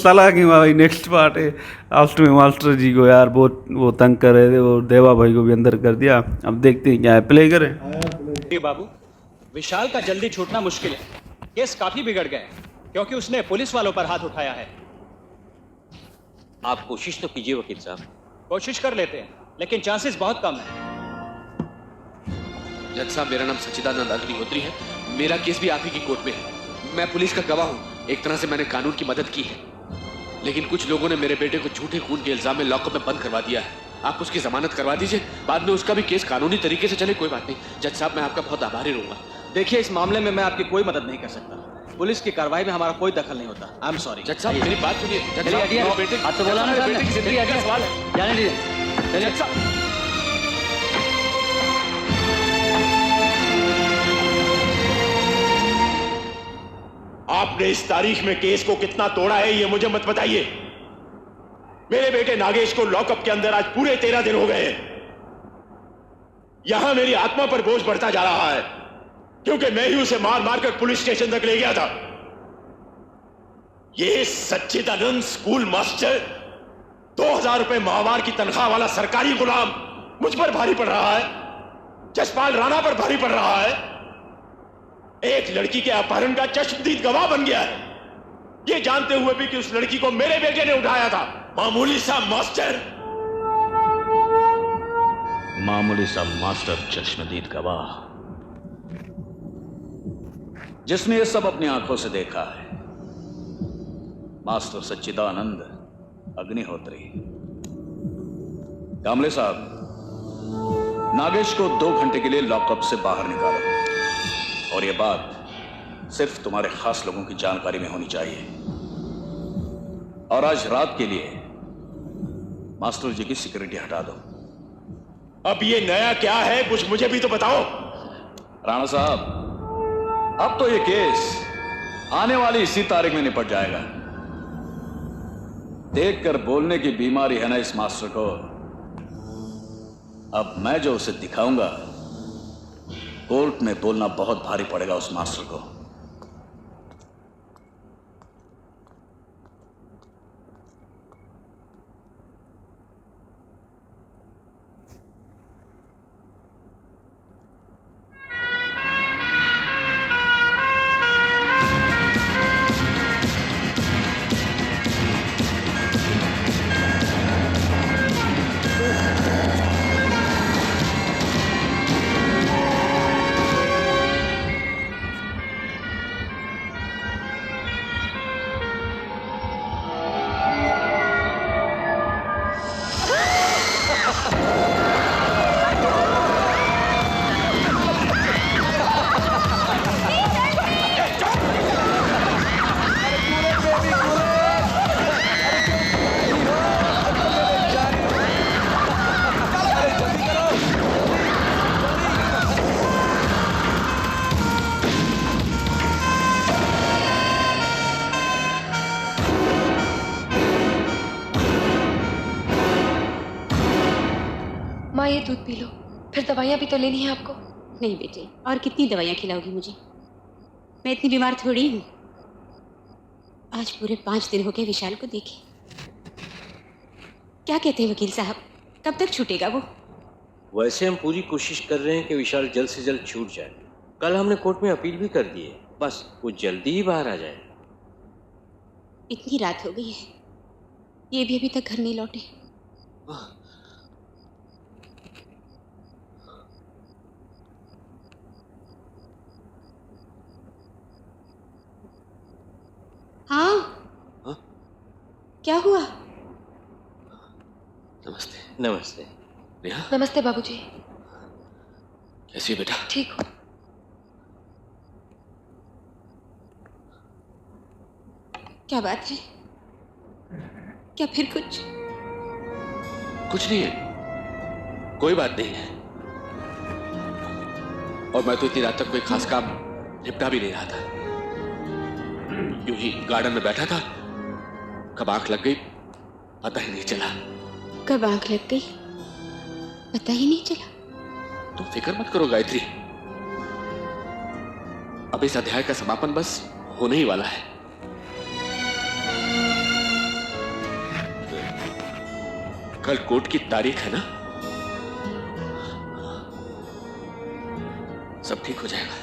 साला कि भाई नेक्स्ट पार्ट है। लास्ट में मास्टर जी को यार बहुत वो तंग कर रहे थे, और देवा भाई को भी अंदर कर दिया। अब देखते हैं क्या है, प्ले करें। बाबू, विशाल का जल्दी छूटना मुश्किल है। केस काफी बिगड़ गए क्योंकि उसने पुलिस वालों पर हाथ उठाया है। आप कोशिश तो कीजिए वकील साहब। कोशिश कर लेते हैं लेकिन चांसेस बहुत कम है। जज साहब, मेरा नाम सच्चिदानंद अग्निहोत्री है। मेरा केस भी आप ही की कोर्ट में है। मैं पुलिस का गवाह हूँ। एक तरह से मैंने कानून की मदद की है, लेकिन कुछ लोगों ने मेरे बेटे को झूठे खून के इल्जाम में लॉकअप में बंद करवा दिया है। आप उसकी जमानत करवा दीजिए, बाद में उसका भी केस कानूनी तरीके से चले। कोई बात नहीं जज साहब, मैं आपका बहुत आभारी रहूंगा। देखिए, इस मामले में मैं आपकी कोई मदद नहीं कर सकता। पुलिस की कार्रवाई में हमारा कोई दखल नहीं होता। I am sorry. जज साहब, मेरी बात सुनिए। जज साहब, मेरे बेटे आप तो बोला ना मेरे बेटे की जिंदगी का सवाल है। जाने दीजिए। जज साहब, आपने इस तारीख में केस को कितना तोड़ा है ये मुझे मत बताइए। मेरे बेटे नागेश को लॉकअप के अंदर आज पूरे 13 दिन हो गए हैं। यहां मेरी आत्मा पर बोझ बढ़ता जा रहा है क्योंकि मैं ही उसे मार मार कर पुलिस स्टेशन तक ले गया था। ये सच्चिदानंद स्कूल मास्टर 2000 रुपए माहवार की तनख्वाह वाला सरकारी गुलाम मुझ पर भारी पड़ रहा है, जसपाल राणा पर भारी पड़ रहा है। एक लड़की के अपहरण का चश्मदीद गवाह बन गया है, ये जानते हुए भी कि उस लड़की को मेरे बेटे ने उठाया था। मामूली सा मास्टर चश्मदीद गवाह, जिसने ये सब अपनी आंखों से देखा है, मास्टर सच्चिदानंद अग्निहोत्री। कामले साहब, नागेश को 2 घंटे के लिए लॉकअप से बाहर निकालो, और यह बात सिर्फ तुम्हारे खास लोगों की जानकारी में होनी चाहिए। और आज रात के लिए मास्टर जी की सिक्योरिटी हटा दो। अब ये नया क्या है, कुछ मुझे भी तो बताओ। राणा साहब, अब तो ये केस आने वाली इसी तारीख में निपट जाएगा। देखकर बोलने की बीमारी है ना इस मास्टर को। अब मैं जो उसे दिखाऊंगा, कोर्ट में बोलना बहुत भारी पड़ेगा उस मास्टर को। माँ, ये दूध पी लो, फिर दवाइयाँ भी तो लेनी है आपको। नहीं बेटे, और कितनी दवाइयाँ खिलाओगी मुझे? मैं इतनी बीमार थोड़ी हूँ। आज पूरे 5 दिन हो गए विशाल को देखे। क्या कहते हैं वकील साहब, कब तक छूटेगा वो? वैसे हम पूरी कोशिश कर रहे हैं कि विशाल जल्द से जल्द छूट जाए। कल हमने कोर्ट में अपील भी कर दी है, बस वो जल्दी ही बाहर आ जाए। इतनी रात हो गई है, ये भी अभी तक घर नहीं लौटे। हाँ? हाँ? क्या हुआ? नमस्ते। नमस्ते नेहा। नमस्ते बाबूजी। कैसी है बेटा? ठीक हो? क्या बात है? क्या फिर कुछ? कुछ नहीं है, कोई बात नहीं है। और मैं तो इतनी रात तक कोई खास काम निपटा भी नहीं रहा था, यूं ही गार्डन में बैठा था। कब आंख लग गई पता ही नहीं चला। कब आंख लग गई पता ही नहीं चला। तुम फिक्र मत करो गायत्री, अब इस अध्याय का समापन बस होने ही वाला है। कल कोर्ट की तारीख है ना? सब ठीक हो जाएगा।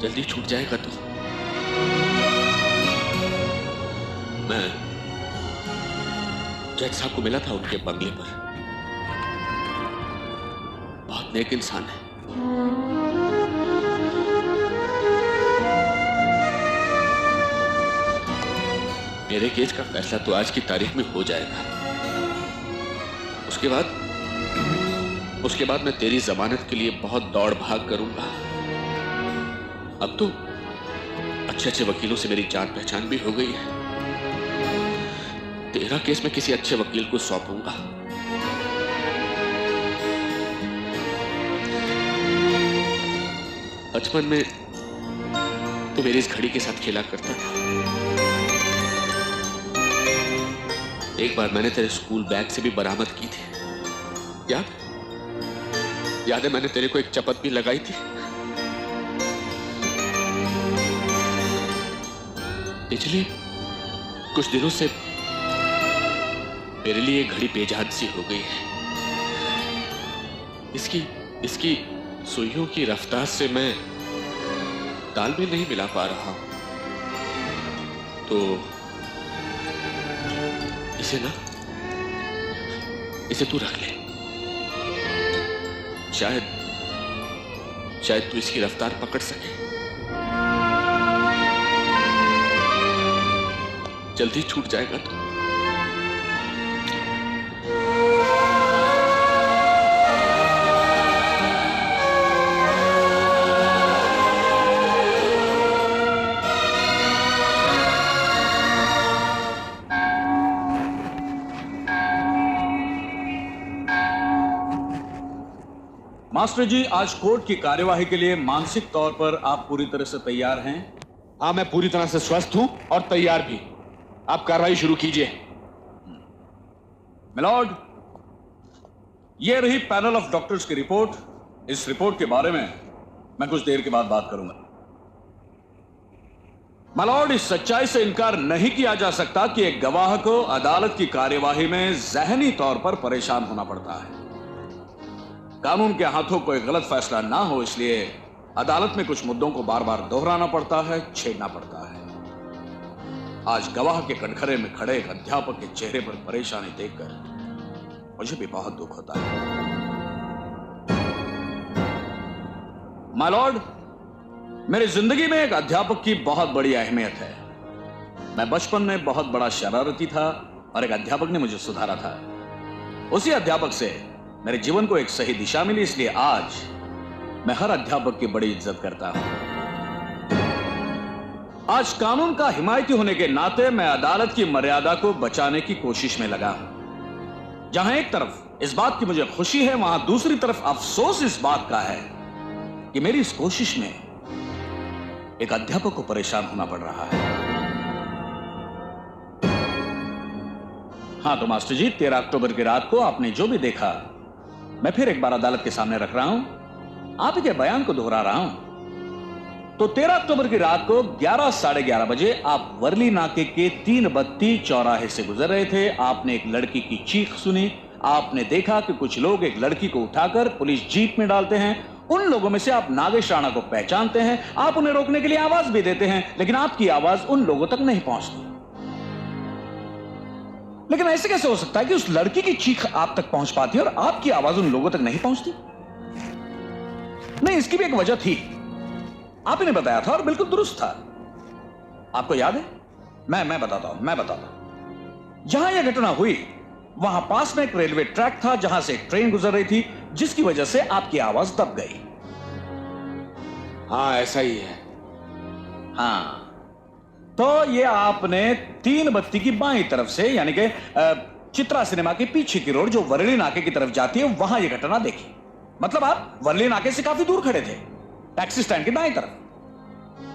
जल्दी छूट जाएगा तो। मैं जज साहब को मिला था उनके बंगले पर। बहुत नेक इंसान है। मेरे केस का फैसला तो आज की तारीख में हो जाएगा। उसके बाद मैं तेरी जमानत के लिए बहुत दौड़ भाग करूंगा। अब तो अच्छे अच्छे वकीलों से मेरी जान पहचान भी हो गई है। तेरा केस मैं किसी अच्छे वकील को सौंपूंगा। बचपन में तो मेरी इस घड़ी के साथ खेला करता था। एक बार मैंने तेरे स्कूल बैग से भी बरामद की थी। याद है मैंने तेरे को एक चपत भी लगाई थी। पिछले कुछ दिनों से मेरे लिए घड़ी बेजान सी हो गई है। इसकी सुइयों की रफ्तार से मैं तालमेल नहीं मिला पा रहा हूं। तो इसे तू रख ले। शायद तू इसकी रफ्तार पकड़ सके। जल्दी छूट जाएगा तो। मास्टर जी, आज कोर्ट की कार्यवाही के लिए मानसिक तौर पर आप पूरी तरह से तैयार हैं? हाँ, मैं पूरी तरह से स्वस्थ हूं और तैयार भी। आप कार्रवाई शुरू कीजिए। मिलॉर्ड, ये रही पैनल ऑफ डॉक्टर्स की रिपोर्ट। इस रिपोर्ट के बारे में मैं कुछ देर के बाद बात करूंगा। मिलॉर्ड, इस सच्चाई से इनकार नहीं किया जा सकता कि एक गवाह को अदालत की कार्यवाही में ज़हनी तौर पर परेशान होना पड़ता है। कानून के हाथों कोई गलत फैसला ना हो, इसलिए अदालत में कुछ मुद्दों को बार बार दोहराना पड़ता है, छेड़ना पड़ता है। आज गवाह के कटघरे में खड़े एक अध्यापक के चेहरे पर परेशानी देखकर मुझे भी बहुत दुख होता है। माय लॉर्ड, मेरी जिंदगी में एक अध्यापक की बहुत बड़ी अहमियत है। मैं बचपन में बहुत बड़ा शरारती था और एक अध्यापक ने मुझे सुधारा था। उसी अध्यापक से मेरे जीवन को एक सही दिशा मिली, इसलिए आज मैं हर अध्यापक की बड़ी इज्जत करता हूं। आज कानून का हिमायती होने के नाते मैं अदालत की मर्यादा को बचाने की कोशिश में लगा हूं। जहां एक तरफ इस बात की मुझे खुशी है, वहां दूसरी तरफ अफसोस इस बात का है कि मेरी इस कोशिश में एक अध्यापक को परेशान होना पड़ रहा है। हां तो मास्टर जी, 13 अक्टूबर की रात को आपने जो भी देखा मैं फिर एक बार अदालत के सामने रख रहा हूं, आप ही के बयान को दोहरा रहा हूं। तो 13 अक्टूबर की रात को 11, साढ़े 11 बजे आप वर्ली नाके के 3 बत्ती चौराहे से गुजर रहे थे। आपने एक लड़की की चीख सुनी। आपने देखा कि कुछ लोग एक लड़की को उठाकर पुलिस जीप में डालते हैं। उन लोगों में से आप नागेश राणा को पहचानते हैं। आप उन्हें रोकने के लिए आवाज भी देते हैं, लेकिन आपकी आवाज उन लोगों तक नहीं पहुंचती। लेकिन ऐसे कैसे हो सकता है कि उस लड़की की चीख आप तक पहुंच पाती है और आपकी आवाज उन लोगों तक नहीं पहुंचती? नहीं, इसकी भी एक वजह थी। आप ने बताया था और बिल्कुल दुरुस्त था। आपको याद है? मैं बताता हूं। जहां यह घटना हुई वहां पास में एक रेलवे ट्रैक था जहां से एक ट्रेन गुजर रही थी, जिसकी वजह से आपकी आवाज दब गई। हाँ, ऐसा ही है। हाँ, तो ये आपने 3 बत्ती की बाईं तरफ से, यानी कि चित्रा सिनेमा के पीछे की रोड जो वर्ली नाके की तरफ जाती है, वहां ये घटना देखी। मतलब आप वर्ली नाके से काफी दूर खड़े थे, टैक्सी स्टैंड की दाईं तरफ।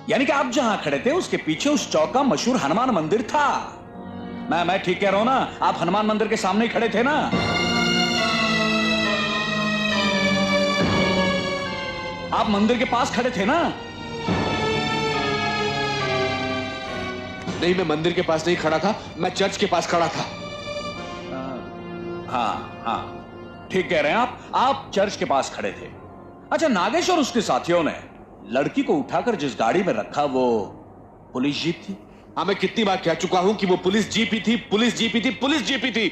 यानी कि आप जहां खड़े थे उसके पीछे उस चौक का मशहूर हनुमान मंदिर था। मैं ठीक कह रहा हूं ना? आप हनुमान मंदिर के सामने ही खड़े थे ना? आप मंदिर के पास खड़े थे ना? नहीं, मैं मंदिर के पास नहीं खड़ा था, मैं चर्च के पास खड़ा था। हाँ, ठीक कह रहे हैं आप चर्च के पास खड़े थे। अच्छा, नागेश और उसके साथियों ने लड़की को उठाकर जिस गाड़ी में रखा वो पुलिस जीप थी? हाँ, मैं कितनी बार कह चुका हूं कि वो पुलिस जीप ही थी, पुलिस जीप ही थी, पुलिस जीप ही थी।